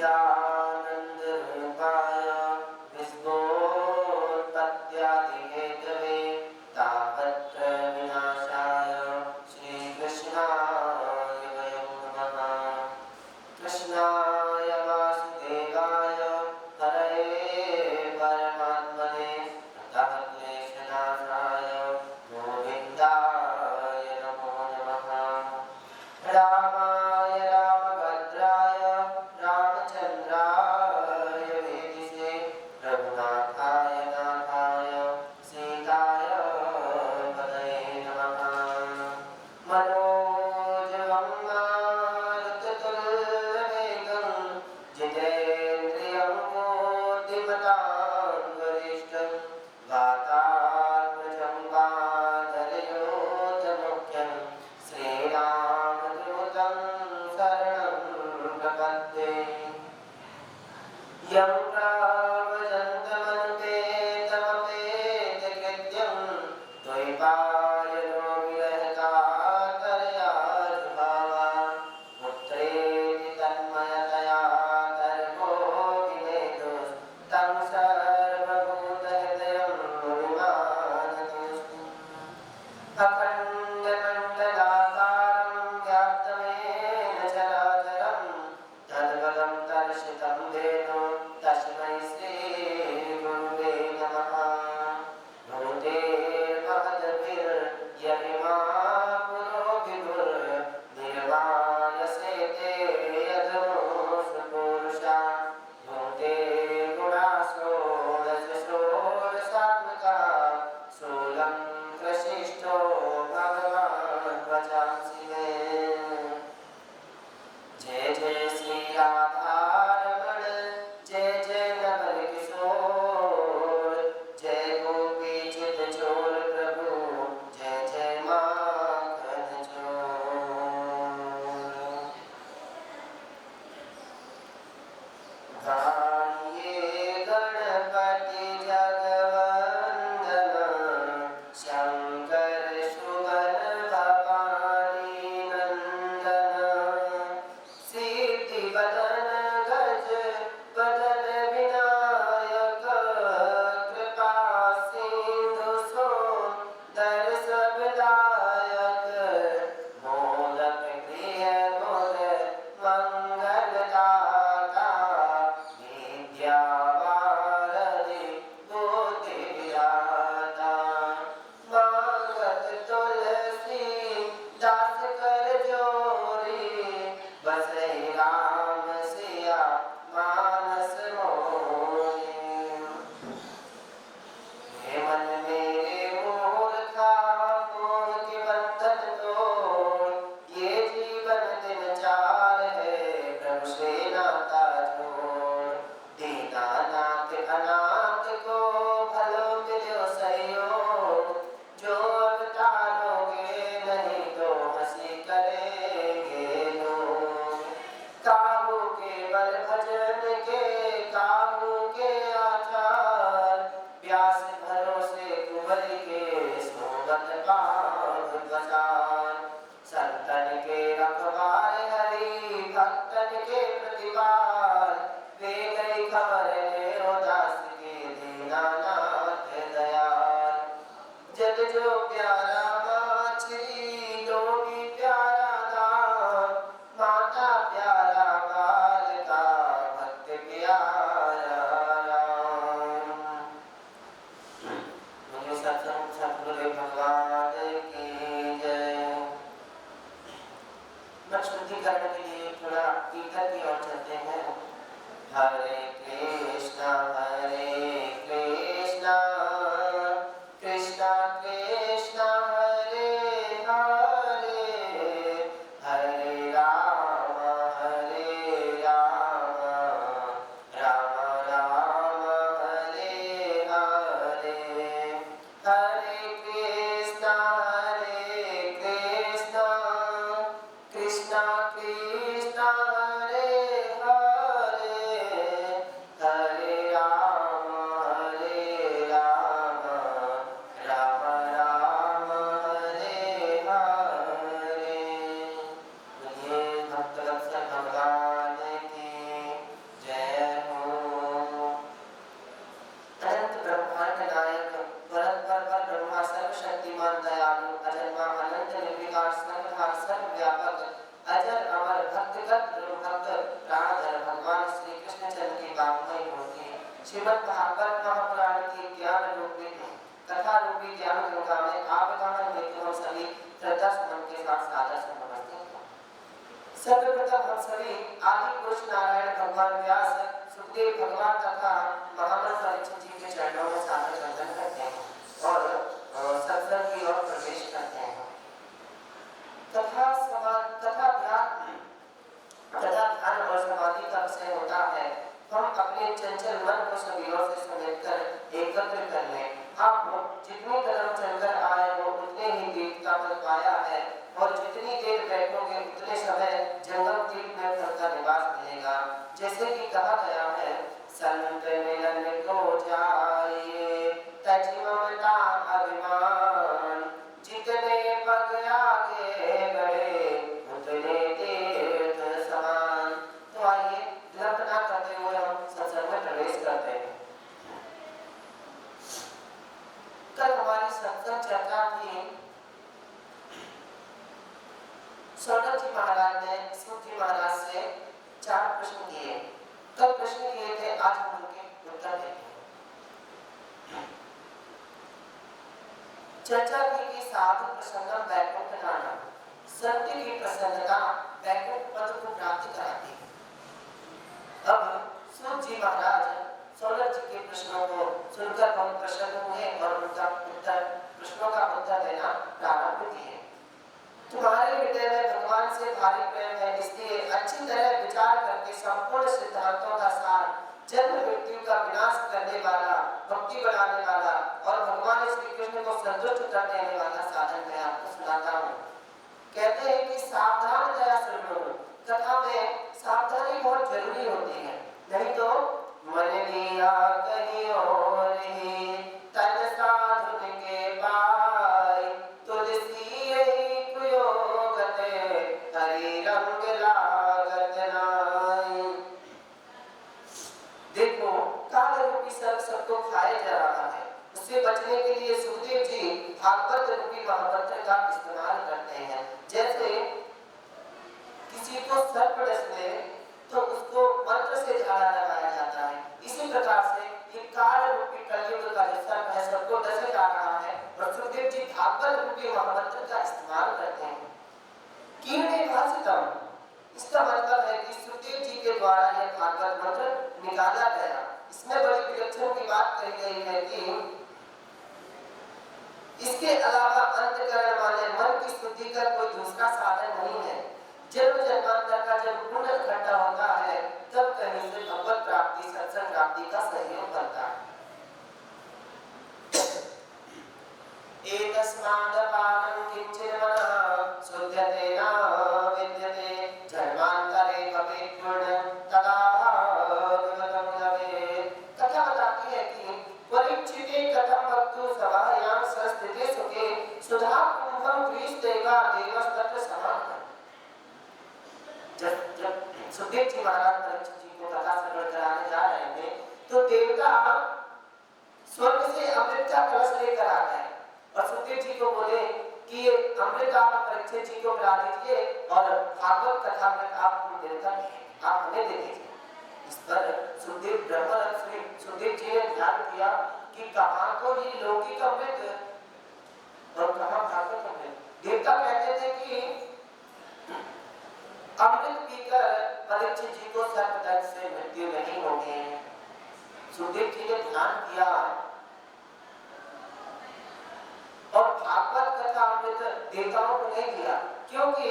सच्चिदानंद रूपाय विश्वोत्पत्त्यादिहेतवे तापत्र विनाशाय श्री कृष्णाय वयं नमः। कृष्णाय वासुदेवाय हरये परमात्मने ततः क्लेशनाशाय गोविन्दाय नमो नमः। रामाय रामभद्राय रामचन्द्राय वेदिसे रघुनाथाय नाथाय सीताय पतये नमः। मनोजवं मारुततुल्यवेगं जितेन्द्रियं बुद्धिमतां वरिष्ठं वातात्मजं वानरयोधमुख्यं श्रीरामदूतं शरणं प्रपद्ये। यं प्राव्रजन्तमनुपेतमपेतकृत्यं द्वैपायनो विरहकातरया जुहावा पुत्रेति तन्मयतया तर्को विनेदुस्तं सर्वभूतहृदयं मुनिमानतोऽस्तु। अखण्डमण्डलाकारं व्याप्तमेन चराचरं तद्पदं दर्शितं येन तस्मै श्रीगुरुवे नमः। भूतेर्महद्भिर्यमिमा पुरो विभुर्निर्वायसेते यदनुषु पुरुषा भूते गुणासो षोडशात्मका स्थूलं प्रशिष्टो भगवान् वचांसि मे। जय जय श्री राधारमण जय जय नवल किशोर जय गोपी चित चोर प्रभु जय जय माखन चोर। गाइए गणपति जगवंदना शंकर सुवन भवानी नंदना सिद्धिवदन गज वदन विनायक कृपा सिंधु सोंदर सबदायक मोदक प्रिय मोर मंगलदाता विद्यावारधि बुद्धि विधाता। श्रद्धा सुमन के साथ सादर से नमस्ते। सर्वप्रथम हम सभी आदि पुरुष नारायण भगवान व्यास, सुखदेव भगवान तथा महामंत्र परीक्षित जी के चरणों में सादर वंदन करते हैं और सत्संग की ओर प्रवेश करते हैं। तथा ध्यान और समाधि का विषय होता है हम अपने चंचल मन को सभी ओर से समेटकर एकत्र कर लें। आप जितनी कदम चलकर आए हो उतने ही देर का फल पाया है और जितनी देर बैठोगे उतने समय जंगम तीर्थ में फल का निवास मिलेगा। जैसे कि कहा गया है संत मिलन को जाइए तज ममता अभिमान, जितने पग आगे बढ़े उतने तीर्थ समान। तो आइए विलंब न करते हुए हम सत्संग में प्रवेश करते हैं। कल हमारी सत्संग चर्चा थी, सौनक जी महाराज ने सूत जी महाराज से 4 प्रश्न किए। कल प्रश्न किए थे, आज हम उनके उत्तर देते हैं। चर्चा की कि साधु प्रसन्नम वैकुंठ नाम, सत्य की प्रसन्नता वैकुंठ पद को प्राप्त कराती है। अब सूत जी महाराज सौनक जी के प्रश्नों को सुनकर बहुत प्रसन्न हुए और उनका प्रश्नों का उत्तर देना प्रारंभ किए। तुम्हारे हृदय में भगवान से भारी प्रेम है, इसलिए अच्छी तरह विचार करके संपूर्ण सिद्धांतों का सार, जन्म मृत्यु का विनाश करने वाला, भक्ति बढ़ाने वाला और भगवान श्री कृष्ण को संतुष्ट कर देने वाला साधन मैं आपको सुनाता हूँ। कहते हैं कि सावधानतया सुनो, कथा में सावधानी बहुत जरूरी होती है, नहीं तो मन लिया कहीं और ही तन साधुन के पाई, तुलसी यही कुयोगत हरि रंग लागत नाई। देखो काल रूपी सर्प सबको खाए जा रहा है, उससे बचने के लिए सुखदेव जी भागवत रूपी महामंत्र का इस्तेमाल करते हैं। जैसे किसी को सर्प डस ले तो उसको मंत्र से झाड़ा लगाया जाता है, इसी प्रकार से ये काल रूपी कलयुग का जो सर्प है सबको डसे जा रहा है और सुखदेव जी भागवत रूपी महामंत्र का इस्तेमाल करते हैं। कीर्णे भाषितम, इसका मतलब है कि सुखदेव जी के द्वारा यह भागवत मंत्र निकाला गया। इसमें बड़ी विलक्षण की बात कही गई है कि इसके अलावा अंतःकरण माने मन की शुद्धि का कोई दूसरा साधन नहीं है। जन्म जन्मांतर का जब पुण्य इकट्ठा होता है तब कहीं से भगवत प्राप्ति, सत्संग प्राप्ति का सहयोग बनता है। एतस्मादपानं किंचिन मनः शुध्यते न विद्यते, जन्मांतरे भवेत् पुण्यं तदा भगवतं लभेत्। कथा बताती है कि परीक्षिते कथं वक्तु सभायां संस्थिते सुखे, सुधा कुंभं ग्रीष्देवा देवस्तत्र समाः। जब सुखदेव जी महाराज परीक्षित जी को कथा श्रवण कराने जा रहे थे तो देवता स्वर्ग से अमृत का कलश लेकर आ गए और सुखदेव जी को बोले कि ये अमृत आप परीक्षित जी को पिला दीजिए और भागवत कथा में आप देवता आप हमें दे दीजिए। इस पर सुखदेव जी ने ध्यान दिया कि कहाँ तो ये लौकिक अमृत और कहाँ भागवत अमृत। देवता कहते थे कि अमृत पीकर परीक्षित जी को सर्पदंश से मृत्यु नहीं होगी। सुखदेव जी ने ध्यान किया और भागवत कथा अमृत देवताओं को नहीं दिया, क्योंकि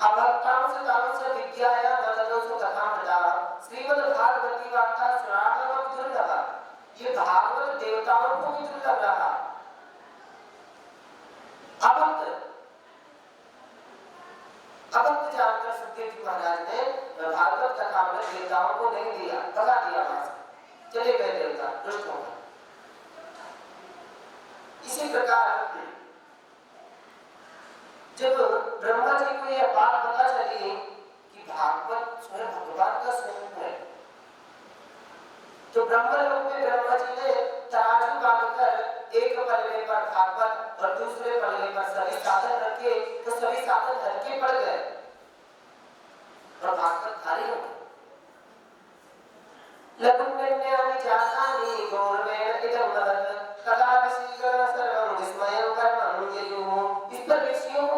अभक्तां से तामस विद्याया नददोषो कथामृता श्रीमद् भागवती वार्ता श्रावणम दुर्लभ। ये भागवत देवताओं को भी दुर्लभ रहा। अभक्त जानकर सुखदेव जी महाराज ने भागवत कथा में देवताओं को नहीं दिया, भगा दिया वहां से, चले गए देवता दुष्ट हो गए। इसी प्रकार जब ब्रह्मा जी को यह बात पता चली कि भागवत स्वयं भगवान का स्वरूप है, तो ब्रह्मलोक में ब्रह्मा जी ने तराजू बांधकर एक पल्ले पर भागवत और दूसरे पल्ले पर सभी साधन रखे, तो सभी साधन हल्के पड़ गए और भागवत भारी हो गए। लघुन्यानि जातानि गौरवेण इदं वदत् कदा ऋषिगण सर्वं विस्मयं कर्मं ययुः। इस पर ऋषियों को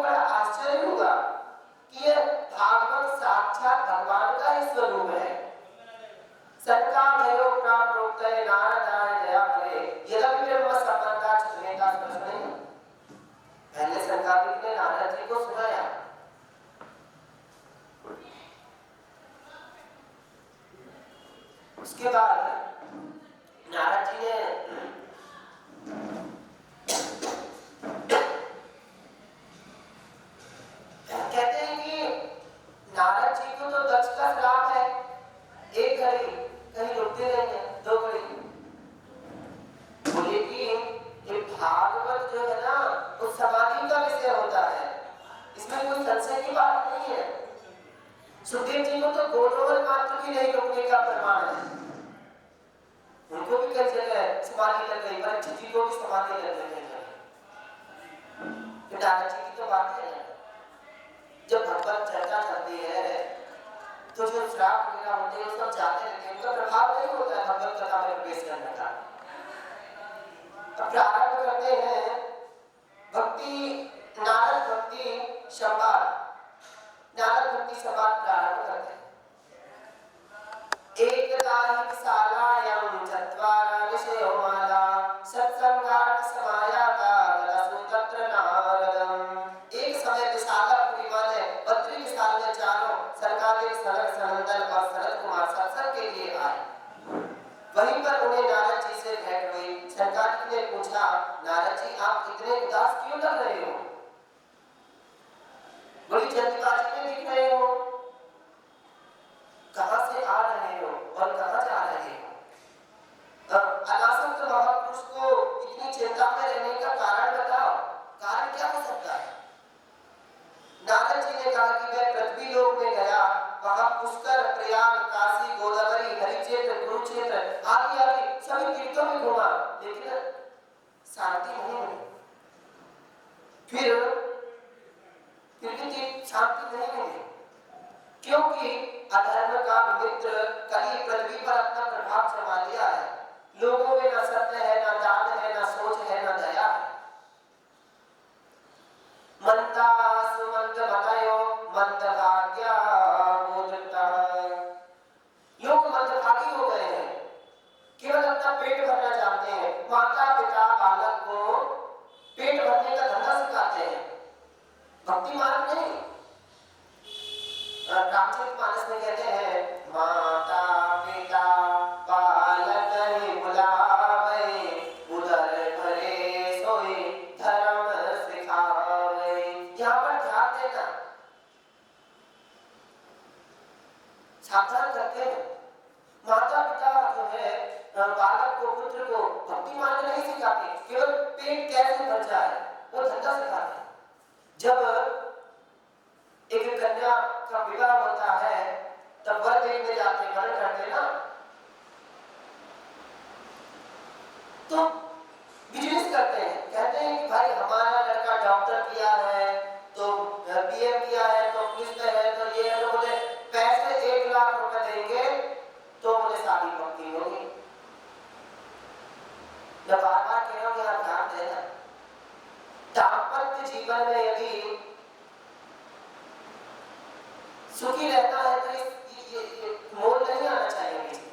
इसमें कोई संशय की बात नहीं है। सुखदेव जी को तो गोडोवर मात्र भी नहीं रोकने का प्रमाण है, उनको भी कई जगह समाधि लग गई, परीक्षित जी को भी समाधि लग गई। नारद जी की तो बात है, जब भगवत चर्चा चलती है तो जो श्राप वगैरह होते हैं सब जाते रहते हैं, उनका प्रभाव नहीं होता है भगवत कथा में प्रवेश करने का। अब प्रारंभ करते हैं भक्ति नारद भक्ति संवाद, नारद भक्ति संवाद प्रारंभ करते हैं। एकदा हि विशालायां चत्वारा ऋषयो माला सत्संगार्थ समायाता तदसु तत्र नारदम्। एक समय विशालापुरी में बद्री विशाल में चारों सरकारें सनक सनंदन और सनत कुमार सत्संग के लिए आए। वहीं पर उन्हें नारद जी से भेंट हुई। सरकार ने पूछा, नारद जी आप इतने उदास क्यों लग रहे हो, बड़ी जल्दबाजी में दिख रहे हो, कहां से आ रहे हो और कहां जा रहे हो? अनासक्त महापुरुष को इतनी चिंता में रहने का कारण बताओ, कारण क्या हो सकता है? नारद जी ने कहा कि मैं पृथ्वी लोक में गया, वहां पुष्कर, प्रयाग, काशी, गोदावरी, हरिक्षेत्र, कुरुक्षेत्र आदि आदि सभी तीर्थों में घूमा, लेकिन शांति नहीं मिली। फिर भी शांति नहीं मिली, क्योंकि अधर्म का मित्र कली पृथ्वी पर अपना प्रभाव जमा लिया है। लोगों में न सत्य है, न दान है, न सोच है, न दया है। मंदा सुमंत बतायो मंदभाग्या बोधता, लोग मंदभागी हो गए हैं, केवल अपना पेट भरना चाहते हैं। माता पिता बालक को पेट भरने का धंधा सिखाते हैं, भक्ति मार्ग नहीं। रामचरितमानस में कहते हैं, माता पिता बालक ही बुलावे, उदर भरे सोई धर्म सिखावे। यहाँ पर ध्यान देना, सावधान करते हैं। माता पिता जो है बालक को, पुत्र को भक्ति मार्ग नहीं सिखाते, केवल पेट कैसे भर जाए वो धंधा सिखाते हैं। जब एक कन्या का विवाह होता है तब वर देखने जाते, वर्ण करते ना, तो बिजनेस करते हैं, कहते हैं कि भाई हमारा लड़का डॉक्टर किया है, तो बीएम किया है, तो पुलिस में है, तो ये है, तो बोले पैसे 1 लाख रुपए देंगे तो बोले शादी पक्की होगी। जब बार बार कह रहा हूं यहाँ ध्यान देना, दाम्पत्य जीवन में यदि सुखी रहना है तो ये मोल नहीं आना चाहिए बीच में।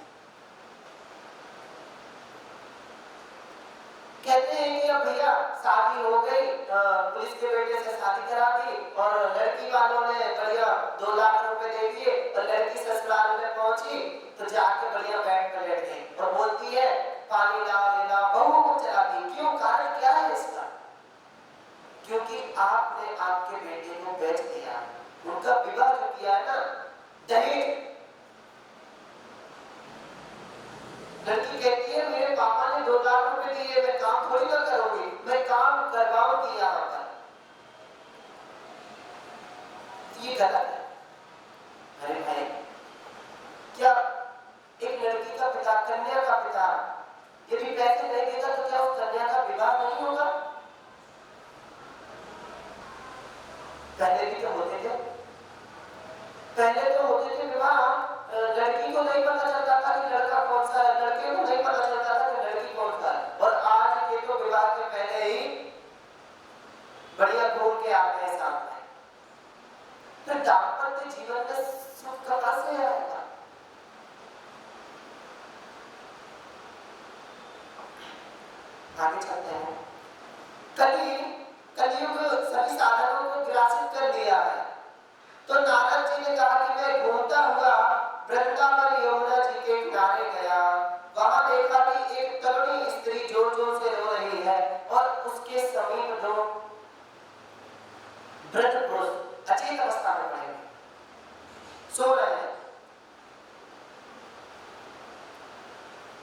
कहते हैं कि अब भैया शादी हो गई, पुलिस के बेटे से शादी करा दी और लड़की वालों ने बढ़िया 2 लाख रुपए दे दिए और लड़की ससुराल में पहुंची तो जाके बढ़िया बेड पर लेट गई और बोलती है पानी ला ले ला, बहू को चलाती। क्यों? कारण क्या है इसका? क्योंकि आपने आपके बेटे को बेच दिया, उनका विवाह जो किया है ना, दहेज। लड़की कहती है मेरे पापा ने 2 लाख रुपए दिए, मैं काम थोड़ी ना करूंगी, मैं काम करवाऊंगी यहाँ पर। ये गलत है। अरे भाई, क्या एक लड़की का पिता, कन्या का पिता यदि पैसे नहीं देगा तो क्या उस कन्या का विवाह नहीं होगा? पहले भी तो होते थे, पहले तो होते थे विवाह, लड़की को नहीं पता चलता था कि लड़का कौन सा है, लड़के को नहीं पता चलता था कि लड़की कौन सा है। और आज के तो विवाह के पहले ही बढ़िया घूम के आते हैं साथ में। तो दाम्पत्य जीवन में सुख कहां से आएगा? आगे चलते हैं। कलयुग सभी साधनों को ग्रासित कर लिया है, तो नारद जी ने कहा कि मैं घूमता हुआ वृंदावन यमुना जी के किनारे गया, वहां देखा कि एक तरुणी स्त्री जोर जोर से रो रही है और उसके समीप 2 वृद्ध पुरुष अचेत अवस्था में पड़े सो रहे हैं।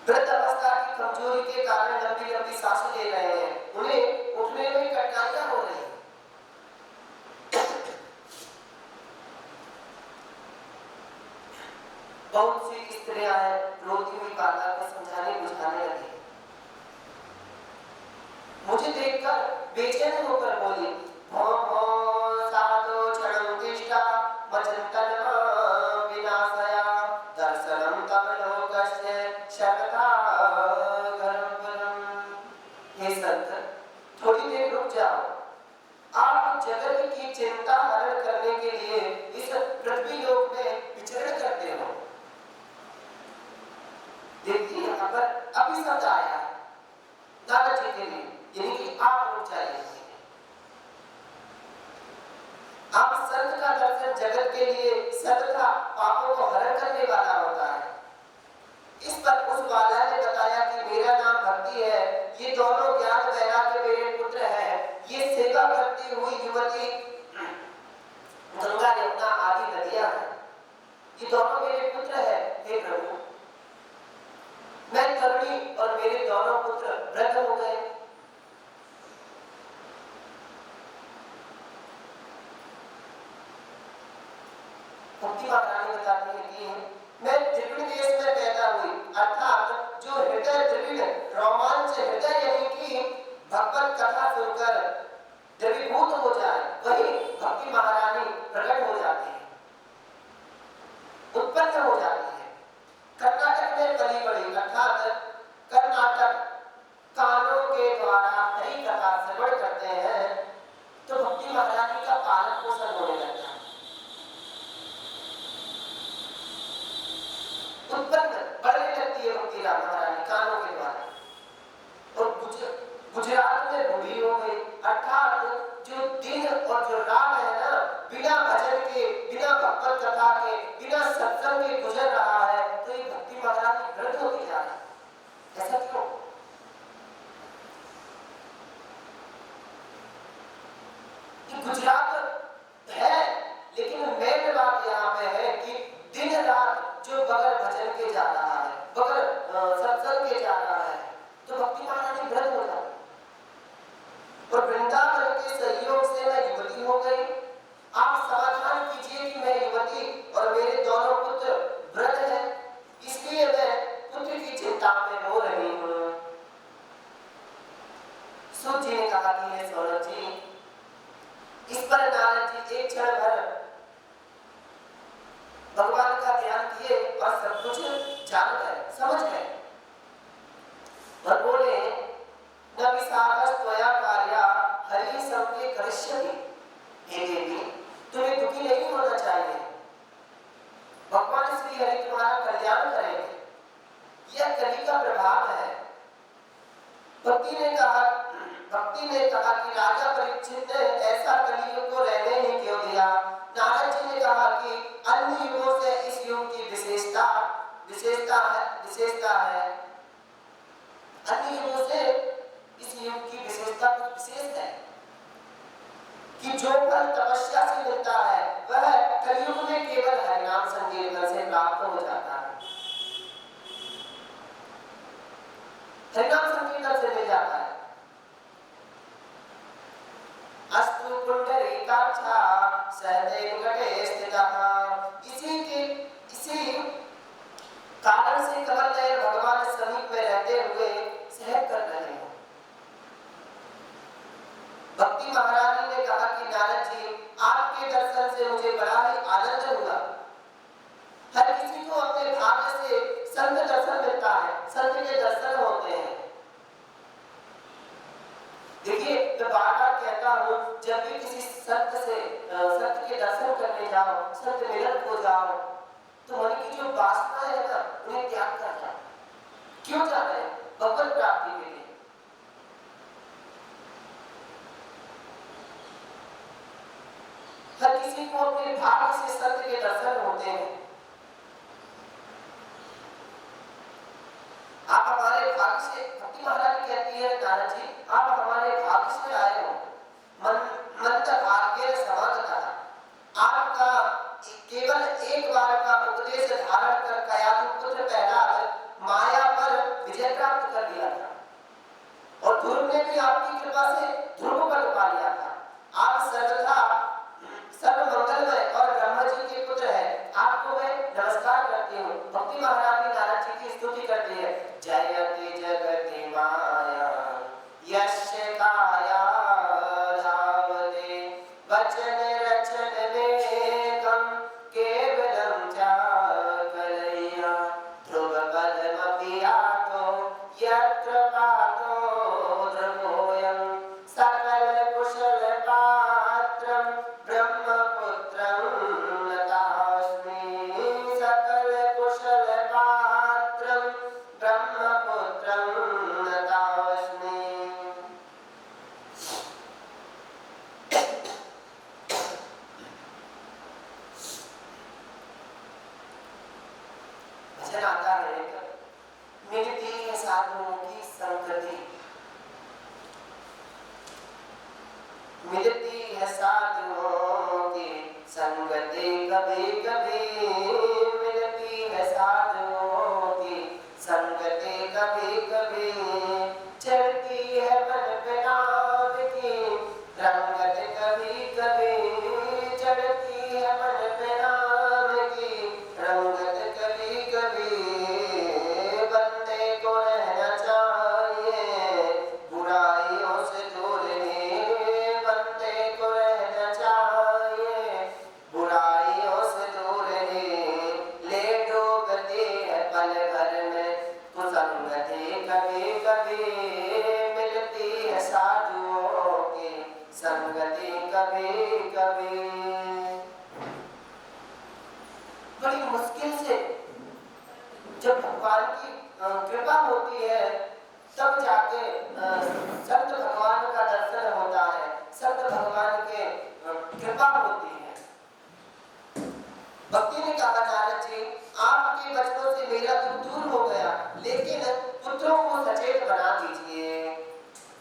वृद्ध अवस्था की कमजोरी के कारण लंबी लंबी सांसें ले रहे हैं, उन्हें उठने में कठिनाइयां हो रही हैं। बहुत सी स्त्रियां हैं रोती हुई माता को समझाने बुझाने लगी। मुझे देखकर बेचैन होकर बोली, भो भो साधो क्षणं तिष्ठा मचिन्तन विनाशया दर्शनं तव लोकस्य शतथा गर्भं। हे संत, थोड़ी देर रुक जाओ। आप जगत की चिंता हरण करने के लिए इस पृथ्वी लोक में विचरण करते हो। देखिए यहाँ पर अभी शब्द आया है नारद जी के लिए, यानी कि आप रुक जाइए। आप संत का दर्शन जगत के लिए सर्वथा पापों को हरण करने वाला होता है। इस पर उस बाला ने बताया कि मेरा नाम भक्ति है, ये दोनों ज्ञान वैराग्य मेरे पुत्र हैं, ये सेवा करती हुई युवती गंगा यमुना आदि नदियां हैं, ये दोनों मेरे पुत्र हैं। हे प्रभु, मैं तरुणी और मेरे दोनों पुत्र वृद्ध हो गए। भक्ति महारानी बताती है कि मैं द्रविड़ देश में पैदा हुई, अर्थात जो हृदय द्रविड़ रोमांच हृदय यानी कि भगवत कथा सुनकर द्रवीभूत हो जाए, वही भक्ति महारानी प्रकट हो जाती है, उत्पन्न हो जाती है। कर्नाटक में पली बड़ी, अर्थात कर्नाटक कानों के द्वारा हरि कथा श्रवण करते हैं तो भक्ति महारानी का पालन पोषण होने लगता है, उत्पन्न बढ़ने लगती है भक्ति महारानी कानों के द्वारा। और गुजरात में बूढ़ी हो गई, अर्थात जो दिन और जो रात है ना, बिना भजन के, बिना भगवत कथा के, बिना सत्संग के गुजर रहा है, तो ये भक्ति महारानी वृद्ध होती जा रही है। ऐसा क्यों? गुजरात है, लेकिन मेन बात यहाँ पे है कि दिन रात जो बगैर भजन के जा रहा है, बगैर सत्संग के जा रहा है, तो भक्ति महारानी वृद्ध हो जाती है। और वृंदावन के सहयोग से मैं युवती हो गई। आप समाधान कीजिए कि मैं युवती और मेरे दोनों पुत्र वृद्ध हैं, इसलिए मैं पुत्र की चिंता में रो रही हूँ। सूत जी ने कहा कि हे सौनक जी, इस पर नारद जी एक क्षण भर भगवान का ध्यान किए और सब कुछ जान गए, समझ गए और बोले, न विषादस्त्वया कार्या हरि संगे करिष्यति। हे देवी, तुम्हें दुखी नहीं होना चाहिए, भगवान श्री हरि तुम्हारा कल्याण करेंगे, यह कली का प्रभाव है। भक्ति ने कहा कि राजा परीक्षित ने ऐसा कलियुग को रहने ही क्यों दिया। नारद जी ने कहा कि अन्य युगों से इस युग की विशेषता है। अन्य युगों से इस युग की विशेषता कुछ विशेष है कि जो फल तपस्या से मिलता है वह कलियुग में केवल हरिनाम संकीर्तन से प्राप्त हो जाता है, हरिनाम संकीर्तन से मिल जाता है। अस्तु पुंडरीकाक्षा सहते निकटे स्थितः। इसी कारण से कमल नयन भगवान समीप में रहते हुए सहज कर रहे हैं। भक्ति महारानी ने कहा कि नारद जी, आपके दर्शन से मुझे बड़ा ही आनंद हुआ। हर किसी को अपने भाग्य से संत दर्शन मिलता है, संत के दर्शन होते हैं। देखिए, मैं बार-बार कहता हूँ, जब भी किसी संत के दर्शन करने जाओ, संत मिलन हो जाओ, तो मन की जो वासना है ना, उन्हें त्याग कर जाओ। क्यों जा रहे हैं? भगवत प्राप्ति के लिए। हर किसी को अपने भाग्य से संत के दर्शन होते हैं। आप हमारे भाग्य से, भक्ति महारानी कहती है, नारद जी, आप हमारे भाग्य से आए हो। मंत्र भाग्य समागतः। आपका केवल एक बार का उपदेश धारण कर कयाधु पुत्र प्रहलाद माया पर विजय प्राप्त कर लिया था और ध्रुव ने भी आपकी कृपा से ध्रुव पद पा लिया था। आप सर्वथा सर्व मंगलमय और ब्रह्मा जी के पुत्र हैं। आपको मैं नमस्कार करती हूँ। वचन रचन में कम केवलम चाकलया ध्रुव पदमपि यातो यत्र पातो ध्रुवोऽयं सकल कुशल पात्रं ब्रह्मपुत्रं नतास्मि सकल कुशल पात्रं ब्रह्मपुत्रं नतास्मि। भजन आता है मिलती है साधुओं की संगति, मिलती है साधुओं की संगति कभी कभी, मिलती है साधुओं की संगति कभी कभी, चढ़ती है मन पे नाम की रंगत कभी कभी, चढ़ती है मन पे नाम की रंगत कभी कभी, बंदे को रहना चाहिए बुराइयों से दूर ही, बंदे को रहना चाहिए बुराइयों से दूर ही, ले डूबती है पल भर में कुसंगति कभी कभी, मिलती है साधुओं की संगति कभी कभी। बड़ी मुश्किल से जब भगवान की कृपा होती है तब जाके संत भगवान का दर्शन होता है, संत भगवान के कृपा होती है। भक्ति ने कहा नारद जी आपके वचनों से मेरा दुख दूर हो गया, लेकिन पुत्रों को सचेत बना दीजिए।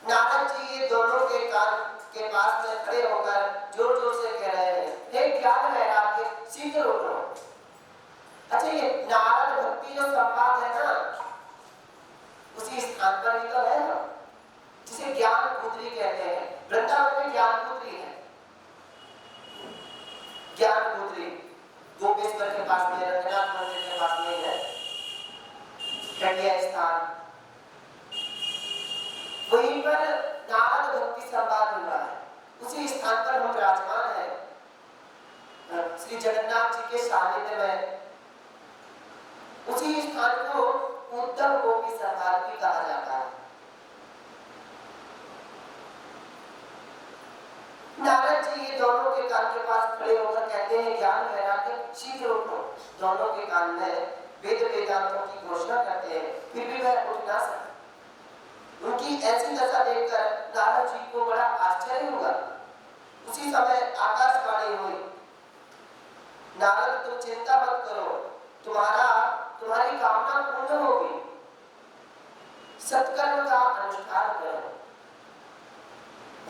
नारद जी ये दोनों के कान के पास में खड़े होकर जोर जोर से कह रहे हैं, हे ज्ञान वैराग्य शीघ्र उठो। अच्छा ये नारद भक्ति जो संवाद है ना उसी स्थान पर ही तो है ना, जिसे ज्ञान पुत्री कहते हैं। वृंदावन में ज्ञान पुत्री है, ज्ञान पुत्री गोपेश्वर के पास में, रंगनाथ मंदिर के पास में है कटिया स्थान, वहीं पर नारद भक्ति संवाद हुआ है। उसी स्थान पर हम विराजमान हैं श्री जगन्नाथ जी के सानिध्य में। उसी स्थान को उत्तम गोपी संवाद भी कहा जाता है। नारद जी ये दोनों के कान के पास खड़े होकर कहते हैं ज्ञान वैराग्य शीघ्र उठो। दोनों के कान में वेद वेदांतों की घोषणा करते हैं, फिर भी वह उठ ना सके। उनकी ऐसी दशा देखकर नारद जी को बड़ा आश्चर्य हुआ। उसी समय आकाशवाणी हुई, नारद तुम चिंता मत करो, तुम्हारी कामना पूर्ण होगी, सत्कर्म का अनुष्ठान करो।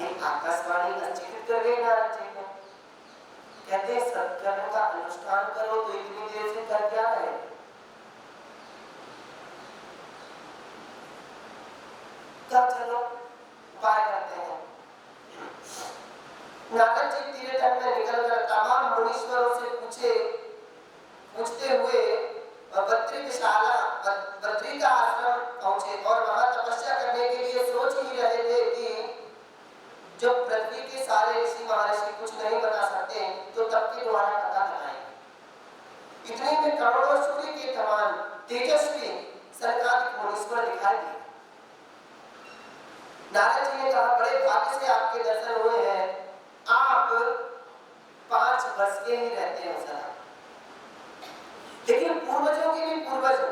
एक आकाशवाणी अंकित कर गई नारद जी को, कहते सत्कर्म का अनुष्ठान करो, तो इतनी देर से कर क्या रहे? क्या चलो उपाय करते हैं। नारद जी तीर्थन में निकलकर तमाम मुनीश्वरों से पूछते हुए बद्री का आश्रम पहुंचे और वहां तपस्या करने के लिए सोच ही रहे थे कि जो पृथ्वी के सारे ऋषि महर्षि कुछ नहीं बता सकते तो तब के द्वारा कथा बनाएंगे। इतने में करोड़ों सूर्य के समान तेजस्वी सरकारिक मुनीश्वर दिखाई दिए। नारद जी ने कहा बड़े भाग्य से आपके दर्शन हुए हैं, आप 5 वर्ष के ही रहते हैं सदा, लेकिन पूर्वजों के भी पूर्वज हो,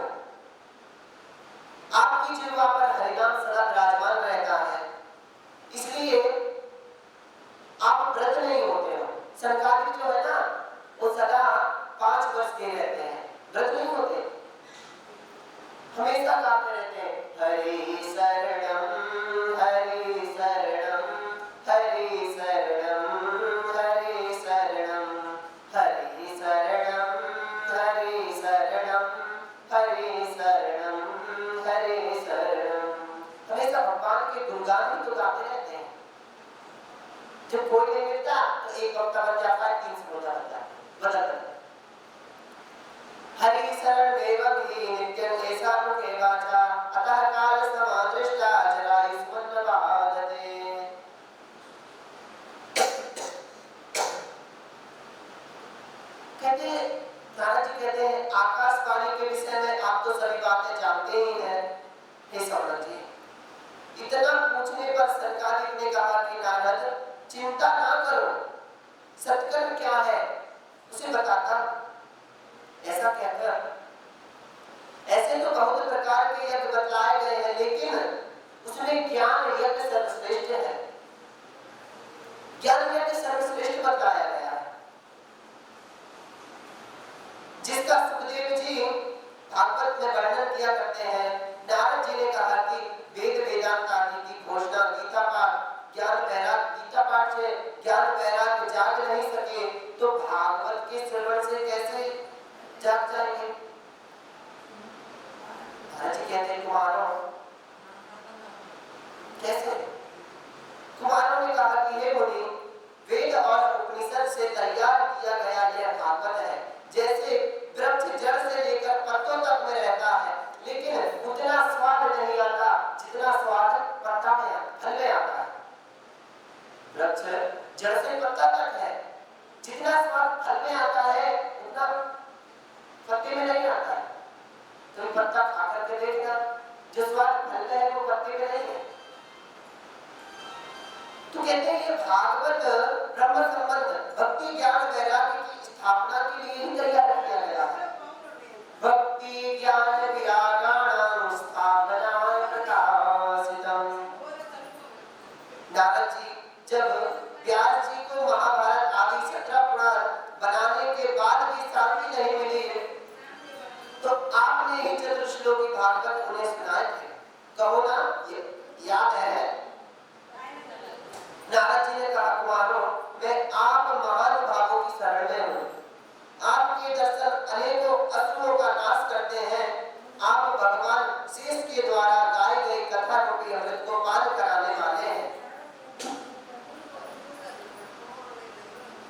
आपकी जिह्वा पर हरिनाम सदा विराजमान रहता है, इसलिए आप व्रत नहीं होते हो। सरकारी जो है ना वो सदा 5 वर्ष के रहते हैं, व्रत नहीं होते, हमेशा गाते रहते हैं हरि शरणम हरि शरणम हरि शरणम हरि शरणम हरि शरणम हरि शरणम हरि शरणम हरि शरणम। हमेशा भगवान के गुणगान ही तो गाते रहते हैं। जब कोई नहीं मिलता तो एक हफ्ता बन जाता है, 3 रोजा बनता है, बदल जाता है। हरि शरण देवं ही नित्यं ऐसा मुखे वाचा अतः काल समादृष्टा जरायुष्मन्न बाधते। कहते हैं, नारद जी कहते हैं आकाशवाणी के विषय में आप तो सभी बातें जानते ही हैं हे सौनक जी। इतना पूछने पर सरकारिक ने कहा कि नारद चिंता ना करो, सत्कर्म क्या है उसे बताता। ऐसा कहकर ऐसे तो बहुत प्रकार के यज्ञ बतलाए गए हैं, लेकिन उसमें ज्ञान यज्ञ सर्वश्रेष्ठ है। ज्ञान यज्ञ सर्वश्रेष्ठ बताया गया है, जिसका सुखदेव जी भागवत में वर्णन किया करते हैं। नारद जी ने कहा कि वेद वेदांत आदि की घोषणा गीता पाठ ज्ञान वैराग, गीता पाठ से ज्ञान वैराग जाग नहीं सके तो भागवत के श्रवण से कैसे जाग जाएंगे। नारद जी कहते हैं कुमारों कैसे? कुमारों ने कहा कि हे मुनि, वेद और उपनिषद से तैयार किया गया यह भागवत है जैसे वृक्ष जड़ से लेकर पत्तों तक में रहता है, लेकिन उतना स्वाद नहीं आता जितना स्वाद पत्ता में फल में आता है। वृक्ष जड़ से पत्ता तक है, जितना स्वाद फल में आता है उतना पत्ते में नहीं आता है। तुम पत्ता खा करके देखना, जो स्वाद फल में है वो पत्ते में नहीं है। तो कहते हैं ये भागवत ब्रह्म संबंध भक्ति ज्ञान वैराग्य की स्थापना के लिए ही तैयार किया गया है। भक्ति ज्ञान विरागाणां स्थापनाय प्रकाशितम्। नारद जी जब व्यास जी को महाभारत आदि 17 पुराण बनाने के बाद भी शांति नहीं मिली तो आपने ही चतुश्लोकी भागवत उन्हें सुनाए थे। कहो ना, ये याद है? नारद जी ने कहा कुमारों, मैं आप महानुभावों की शरण में हूँ। आपके दर्शन अनेकों असुरों का नाश करते हैं। आप भगवान शेष के द्वारा गाई गई कथा रूपी अमृत को पान कराने वाले हैं।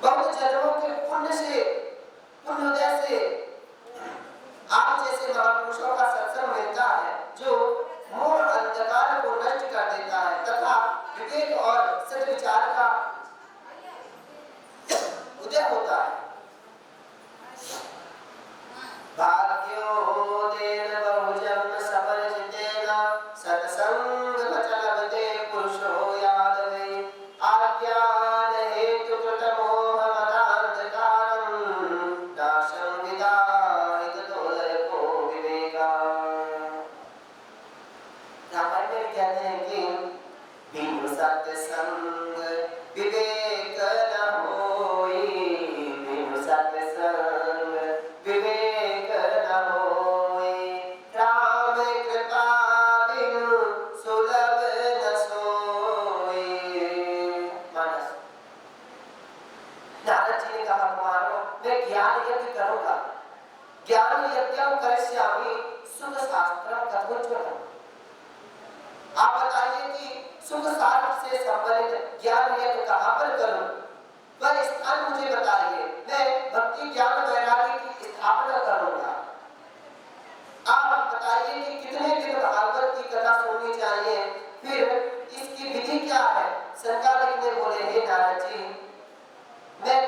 बहुत जन्मों के पुण्य से, पुण्योदय से आप जैसे महापुरुषों का सत्संग मिलता है जो मोह अंधकार को नष्ट कर देता है तथा विवेक और सद्विचार का उदय होता है। भाग्योदयेन बहुजन्म सफलजितेन सत्संग प्रचलते पुरुषो यादवे आज्ञान हेतु कृत मोह मदांधकारं नाशं विदाहित तोलको विवेका। रामायण में कहते हैं कि बिनु सत्संग विवेक न होई, बिनु सत्संग विवेक न होई, राम कृपा बिनु सुलभ न सोई। मानस नारद जी ने कहा कुमारों, मैं ज्ञान यज्ञ करूंगा। ज्ञान यज्ञं करिष्यामि सुख शास्त्रं कथोच्चयम्। आप बताइए कि सुख शास्त्र से संबंधित ज्ञान यज्ञ कहाँ पर करूं? वह स्थान मुझे बताइए, मैं भक्ति ज्ञान वैराग्य की स्थापना करूंगा। आप बताइए कि कितने दिन भागवत की कथा सुननी चाहिए, फिर इसकी विधि क्या है? सरकार ने बोले हे नारद जी, मैं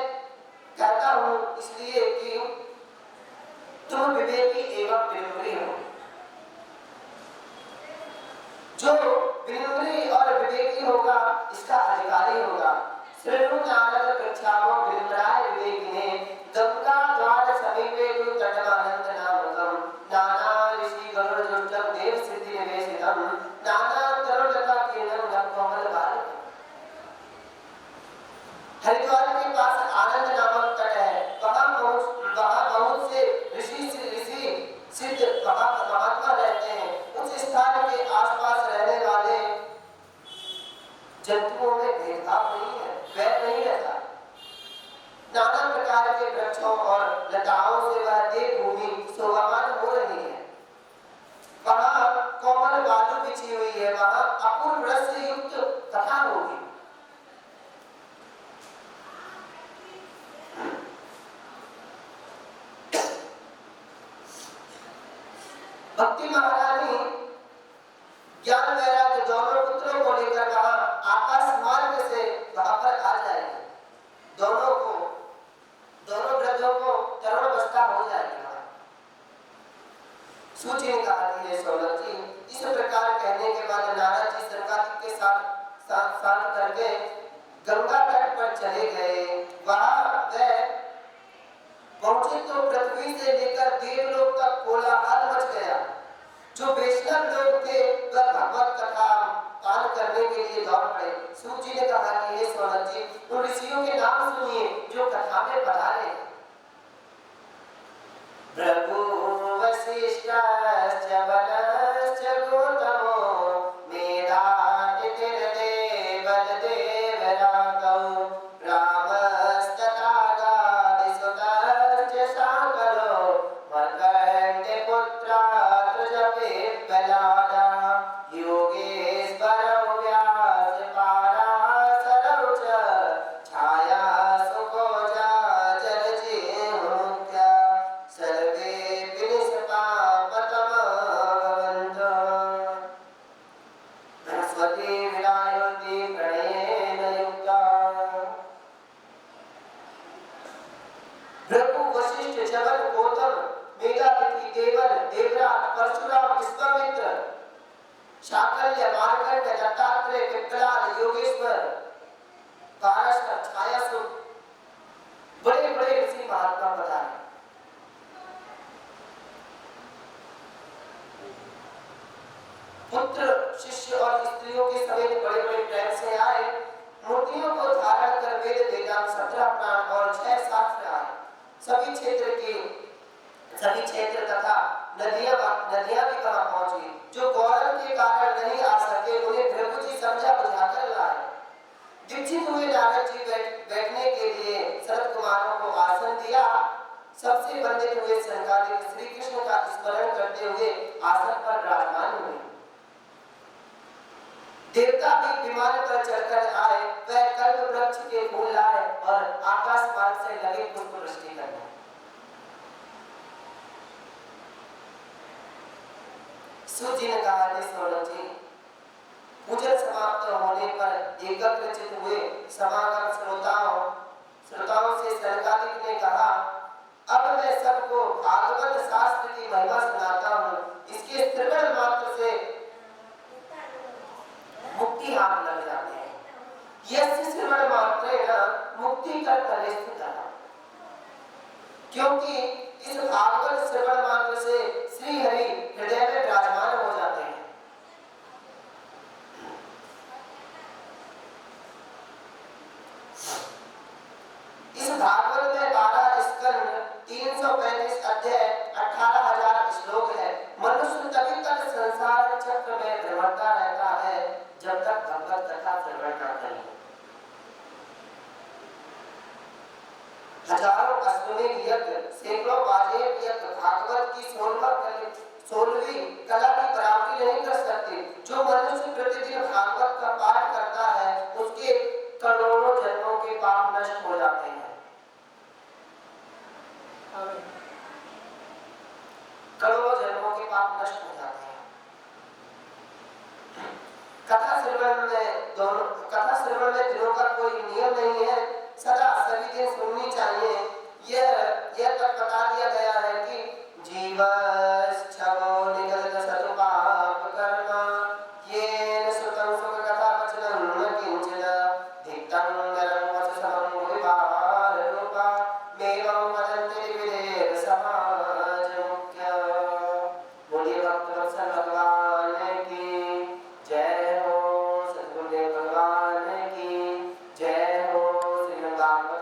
कहता हूँ इसलिए कि तुम विवेकी एवं विनम्री हो। जो विनम्री और विवेकी होगा इसका अधिकारी होगा। श्रेणु नारद पृच्छामो विनम्राय विवेकिने गंगा द्वार समीपे तु तटमानंद नामकम नाना ऋषि गरुड़ जुष्टम देव सिद्धि निवेशितम नाना तरुलता कीर्णम नवकोमल बालक। हरिद्वार के पास आनंद नामक तट है। वहाँ बहुत से ऋषि सिद्ध महात्मा रहते हैं। उस स्थान के आसपास रहने वाले जंतुओं में भेदभाव नहीं है, वैर नहीं रहता। नाना प्रकार के वृक्षों और लताओं से वह देवभूमि शोभामान हो रही है। वहाँ कोमल बालू बिछी हुई है, वहाँ अपूर्व रस से युक्त कथा होगी। भक्ति महारानी ज्ञान वैराग्य दोनों पुत्रों को लेकर कहा आकाश मार्ग से वहां पर आ जाएंगे। दोनों वृद्धों को चले गए। वहां वे पहुंचे तो पृथ्वी से लेकर देवलोक तक कोलाहल मच गया। जो वैष्णव लोग थे वह भगवत कथा पान करने के लिए दौड़ पड़े। सूत जी ने कहा कि हे सौनक जी, उन ऋषियों के नाम सुनिए जो कथा में पधारे। भृगु वशिष्ठश्च वनश्च गौतमो मेधातिथिर्देव बलदेवरातौ रामस्तथा गादिसुतश्च शाकलो मर्कण्डेयपुत्रात्रिजपिप्पलादा योगेश्वरौ व्यासपाराशरौ च छायासुकोजा जलजिह्मुख्या सर्वे विनिष्पापतमभवन्तु। सरस्वती विलायन्ति प्रणयेन युक्ता। भृगु वशिष्ठ च्यवन गौतम मेधातिथि देवन देवराज परशुराम विश्वामित्र शाकल्य मार्कंड दत्तात्रेय पिप्पलाद योगेश्वर पाराशर छायासुत बड़े बड़े ऋषि महात्मा पधारे। पुत्र शिष्य और स्त्रियों के समेत बड़े बड़े प्रेम से आए। मूर्तियों को धारण कर वेद वेदांत 17 पुराण और 6 शास्त्र आए। सभी क्षेत्र तथा नदियां भी वहां पहुंची। जो गौरव के कारण नहीं आ सके उन्हें भृगु जी समझा बुझाकर लाए। दीक्षित हुए नारद जी बैठने के लिए शरद कुमारों को आसन दिया। सबसे वंदित हुए सनकादिक श्री कृष्ण का स्मरण करते हुए आसन पर विराजमान हुए। देवता भी विमान पर चढ़कर आए। वह कल्प वृक्ष के फूल लाए और आकाश मार्ग से लगे पुष्प वृष्टि करने। सूत जी ने कहा कि सौनक जी, पूजन समाप्त होने पर एकत्रित हुए समागम श्रोताओं से सनकादिक ने कहा, अब मैं सबको भागवत शास्त्र की महिमा सुनाता हूँ। इसके श्रवण मात्र से मुक्ति हाथ लग जाते हैं। यस्य श्रवण मात्रेण मुक्ति कर फलस्थितः। क्योंकि इस भागवत श्रवण मात्र से श्री हरि हृदय में विराजमान हो जाते हैं। इस भागवत में 12 स्कंद, 335 अध्याय, 18,000 श्लोक है। मनुष्य तभी तक संसार चक्र में भ्रमणता रहता है जब तक भगवत कथा श्रवण न करे। हजारों अश्वमेध यज्ञ, सैकड़ों वाजपेय यज्ञ भागवत की 16वीं कला की बराबरी नहीं कर सकते। जो मनुष्य प्रतिदिन भागवत का पाठ करता है उसके करोड़ों जन्मों के पाप नष्ट हो जाते हैं। करोड़ों जन्मों के पाप नष्ट हो जाते हैं। कथा श्रवण में दिनों का कोई नियम नहीं है। सदा सभी दिन सुननी चाहिए। यह तक बता दिया गया है कि जीवश्चवो निगलत सतुपाप कर्म येन सुतं सुख कथा वचनं न किंचन धिक्तं नरं वचसं विभार रूपा मेवं वदन्ति विदेव समाज मुख्य। बोलिए भक्तवत्सल भगवान की जय हो। सद्गुरुदेव भगवान की जय हो। श्रीमद् भागवत